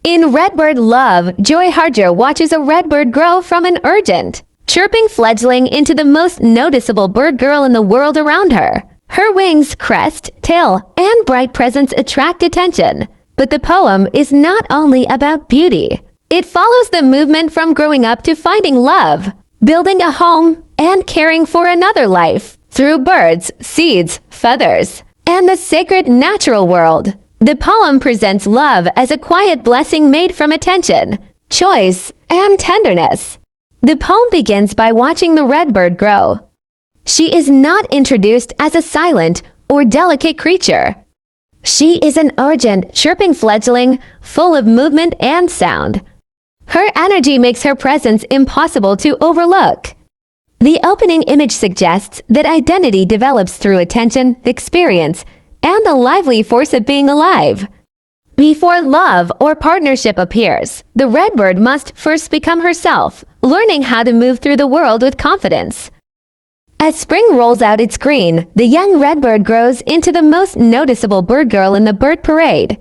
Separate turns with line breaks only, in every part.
In Redbird Love, Joy Harjo watches a redbird grow from an urgent, chirping fledgling into the most noticeable bird girl in the world around her. Her wings, crest, tail, and bright presence attract attention. But the poem is not only about beauty. It follows the movement from growing up to finding love, building a home, and caring for another life through birds, seeds, feathers, and the sacred natural world. The poem presents love as a quiet blessing made from attention, choice, and tenderness. The poem begins by watching the redbird grow. She is not introduced as a silent or delicate creature. She is an urgent, chirping fledgling, full of movement and sound. Her energy makes her presence impossible to overlook. The opening image suggests that identity develops through attention, experience, and the lively force of being alive. Before love or partnership appears, the redbird must first become herself, learning how to move through the world with confidence. As spring rolls out its green, the young redbird grows into the most noticeable bird girl in the bird parade.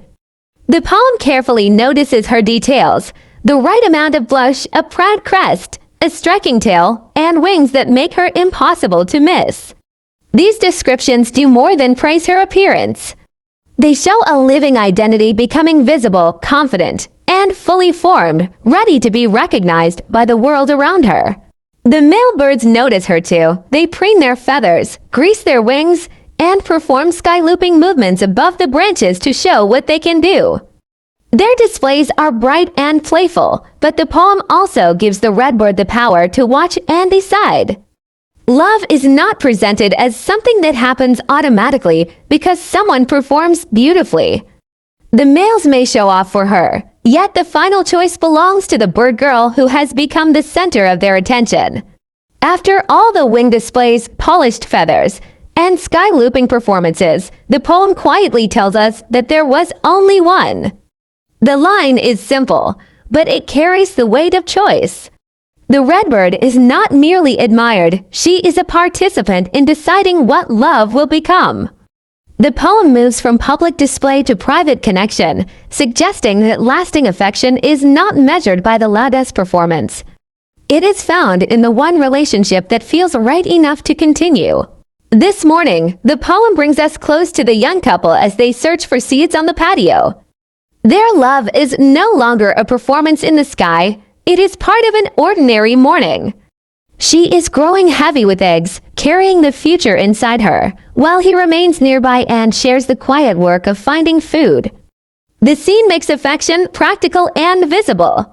The poem carefully notices her details, the right amount of blush, a proud crest, a striking tail, and wings that make her impossible to miss. These descriptions do more than praise her appearance. They show a living identity becoming visible, confident, and fully formed, ready to be recognized by the world around her. The male birds notice her too. They preen their feathers, grease their wings, and perform sky-looping movements above the branches to show what they can do. Their displays are bright and playful, but the poem also gives the redbird the power to watch and decide. Love is not presented as something that happens automatically because someone performs beautifully. The males may show off for her, yet the final choice belongs to the bird girl who has become the center of their attention. After all the wing displays, polished feathers, and sky-looping performances, the poem quietly tells us that there was only one. The line is simple, but it carries the weight of choice. The redbird is not merely admired, she is a participant in deciding what love will become. The poem moves from public display to private connection, suggesting that lasting affection is not measured by the loudest performance. It is found in the one relationship that feels right enough to continue. This morning, the poem brings us close to the young couple as they search for seeds on the patio. Their love is no longer a performance in the sky. It is part of an ordinary morning. She is growing heavy with eggs, carrying the future inside her, while he remains nearby and shares the quiet work of finding food. The scene makes affection practical and visible.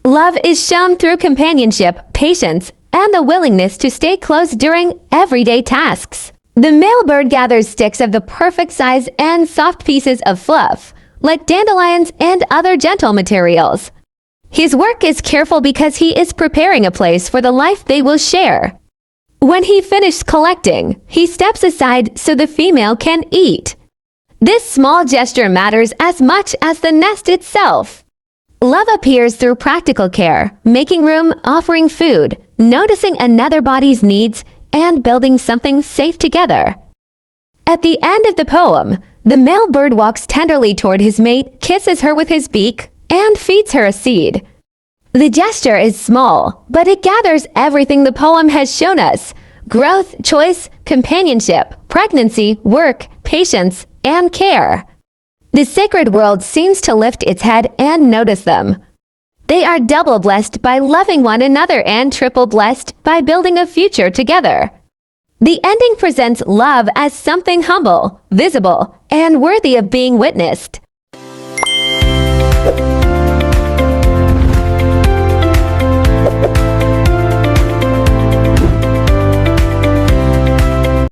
Love is shown through companionship, patience, and the willingness to stay close during everyday tasks. The male bird gathers sticks of the perfect size and soft pieces of fluff, like dandelions and other gentle materials. His work is careful because he is preparing a place for the life they will share. When he finishes collecting, he steps aside so the female can eat. This small gesture matters as much as the nest itself. Love appears through practical care, making room, offering food, noticing another body's needs, and building something safe together. At the end of the poem, the male bird walks tenderly toward his mate, kisses her with his beak, and feeds her a seed. The gesture is small, but it gathers everything the poem has shown us: growth, choice, companionship, pregnancy, work, patience, and care. The sacred world seems to lift its head and notice them. They are double blessed by loving one another and triple blessed by building a future together. The ending presents love as something humble, visible, and worthy of being witnessed.